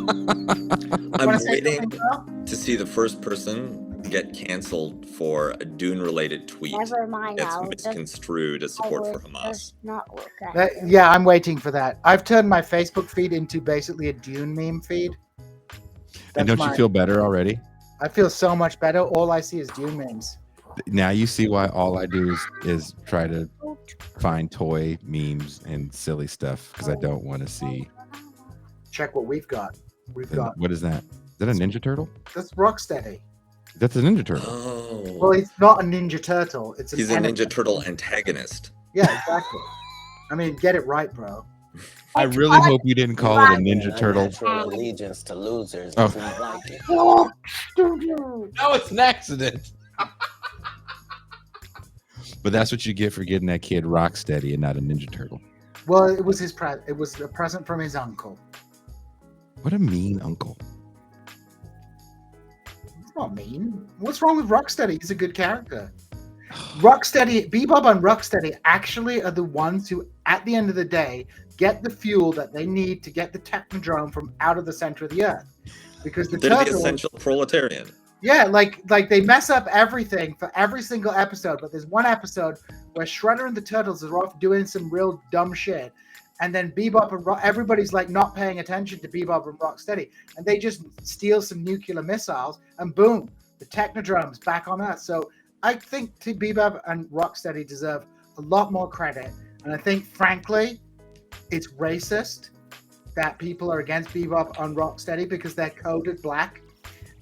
I'm waiting to see the first person get canceled for a Dune-related tweet. Never mind. Gets misconstrued as support for Hamas. Yeah, I'm waiting for that. I've turned my Facebook feed into basically a Dune meme feed. And don't you feel better already? I feel so much better. All I see is Dune memes. Now you see why all I do is try to find toy memes and silly stuff because I don't want to see. Check what we've got. What is that? Is that a Ninja Turtle? That's Rocksteady. That's a Ninja Turtle. Oh. Well, he's not a Ninja Turtle. He's a Ninja Turtle antagonist. Yeah, exactly. I mean, get it right, bro. I really hope you didn't call it a Ninja Turtle. Allegiance to losers. Oh. No, it's an accident. But that's what you get for getting that kid Rocksteady and not a Ninja Turtle. Well, it was his it was a present from his uncle. What a mean uncle. It's not mean. What's wrong with Rocksteady? He's a good character. Rocksteady, Bebop and Rocksteady actually are the ones who, at the end of the day, get the fuel that they need to get the Technodrome from out of the center of the Earth. Because they're the essential proletarian. Yeah, like they mess up everything for every single episode, but there's one episode where Shredder and the Turtles are off doing some real dumb shit, and then Bebop and everybody's like not paying attention to Bebop and Rocksteady, and they just steal some nuclear missiles, and boom, the Technodrome's back on Earth. So I think Bebop and Rocksteady deserve a lot more credit, and I think, frankly, it's racist that people are against Bebop and Rocksteady because they're coded black.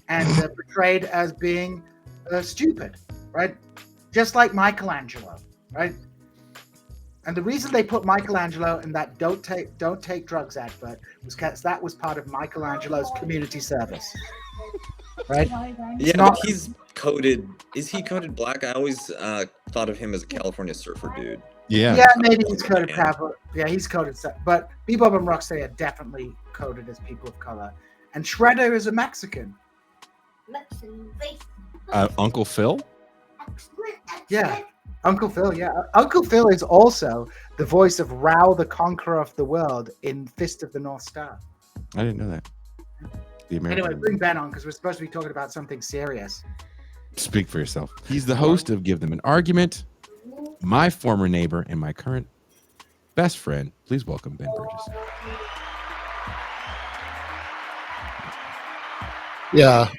And they're portrayed as being stupid, right? Just like Michelangelo, right? And the reason they put Michelangelo in that "don't take drugs" advert was because that was part of Michelangelo's community service, right? Yeah, but he's coded. Is he coded black? I always thought of him as a California surfer dude. Yeah. Yeah, maybe he's coded black. Yeah, he's coded. But Bebop and Rocksteady are definitely coded as people of color, and Shredder is a Mexican. Uncle Phil? Yeah, Uncle Phil. Yeah, Uncle Phil is also the voice of Rao, the Conqueror of the World in Fist of the North Star. I didn't know that. The American. Anyway, bring Ben on because we're supposed to be talking about something serious. Speak for yourself. He's the host of Give Them an Argument, my former neighbor and my current best friend. Please welcome Ben Burgis. Yeah.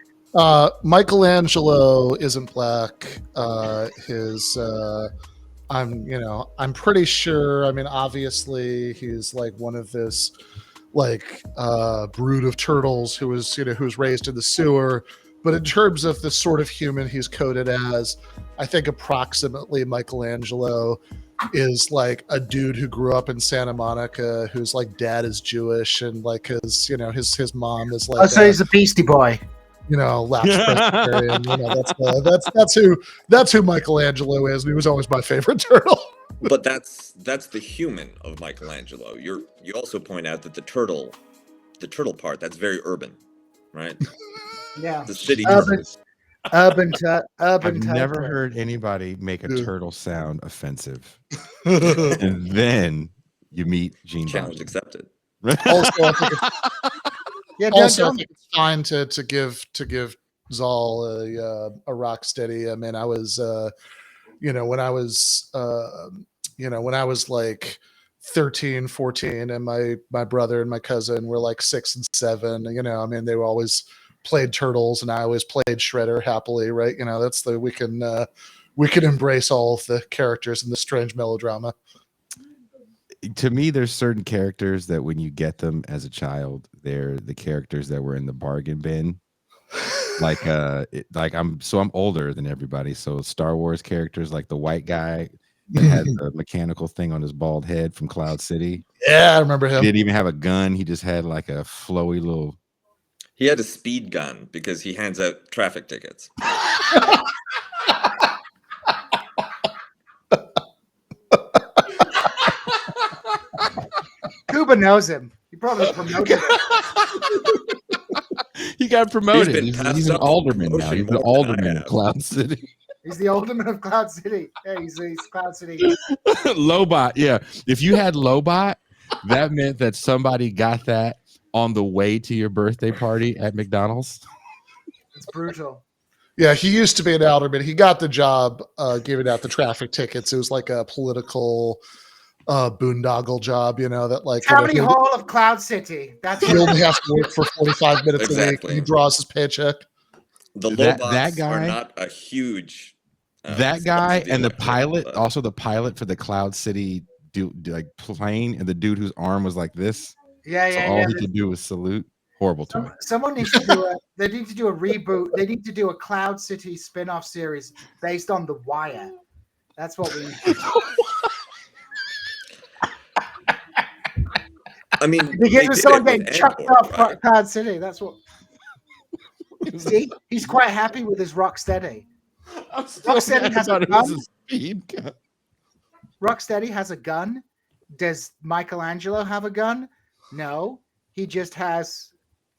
Michelangelo isn't black. I'm pretty sure. I mean, obviously, he's like one of this brood of turtles who was raised in the sewer. But in terms of the sort of human he's coded as, I think approximately Michelangelo is like a dude who grew up in Santa Monica, whose like dad is Jewish, and like his mom is like. Oh, so he's a Beastie Boy. Lapsed Presbyterian. That's who Michelangelo is. And he was always my favorite turtle. But that's the human of Michelangelo. You also point out that the turtle part, that's very urban, right? Yeah. The city. Urban. I've never heard anybody make a turtle sound offensive. And then you meet Gene. Challenge accepted. Also, I think I think it's fine to give Zal a rock steady. I mean, I was when I was like 13, 14, and my brother and my cousin were like 6 and 7. I mean, they were always played Turtles, and I always played Shredder happily, right? That's we can embrace all of the characters in the strange melodrama. To me, there's certain characters that when you get them as a child, they're the characters that were in the bargain bin. I'm older than everybody. So Star Wars characters like the white guy that had the mechanical thing on his bald head from Cloud City. Yeah, I remember him. He didn't even have a gun. He just had like a flowy little. He had a speed gun because he hands out traffic tickets. Cuba knows him. He probably promoted him. He got promoted. He's an up alderman now. He's promotion an more than I alderman of have. Cloud City. He's the alderman of Cloud City. Yeah, he's Cloud City. Lobot, yeah. If you had Lobot, that meant that somebody got that on the way to your birthday party at McDonald's. It's brutal. Yeah, he used to be an alderman. He got the job giving out the traffic tickets. It was like a political boondoggle job, you know, that like Tammany Hall of Cloud City. That's he only has to work for 45 minutes a Exactly. week. He draws his paycheck. The That Lobots guy- are not a huge. That guy subsidy and the like that, pilot, but- also the pilot for the Cloud City like plane, and the dude whose arm was like this. yeah, So yeah, all yeah. he could do was salute. Horrible to me. Someone needs to do they need to do a reboot. They need to do a Cloud City spin-off series based on The Wire. That's what we need. I mean, Because they with did someone it getting with chucked Andor, off right? Cloud City. That's what. See, he's quite happy with his Rocksteady. I'm still Rocksteady mad has a about it was gun. a speed gun. Rocksteady has a gun. Does Michelangelo have a gun? No, he just has,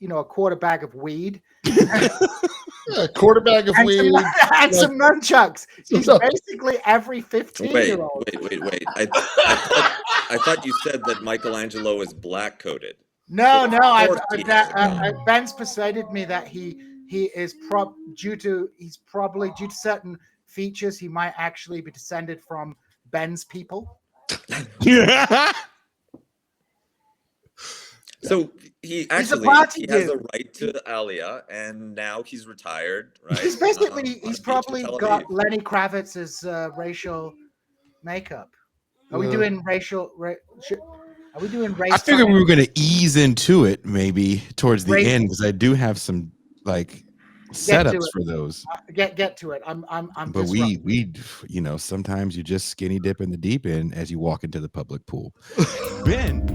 a quarter bag of weed A quarter bag of and, weed. and some nunchucks. He's No. basically every 15-year-old. Wait. I thought you said that Michelangelo is black coated. No, course he has a gun. Ben's persuaded me that he is due to certain features, he might actually be descended from Ben's people. Yeah. So he a actually party has dude. a right to Alia, and now he's retired, right? He's basically on a he's beach in probably Tel got Aviv. Lenny Kravitz's racial makeup. Are we Yeah. doing racial? Are we doing race? I figured we were going to ease into it maybe towards the Race- end because I do have some like to setups it. for those. Get to it. I'm But disrupting. we sometimes you just skinny dip in the deep end as you walk into the public pool. Ben,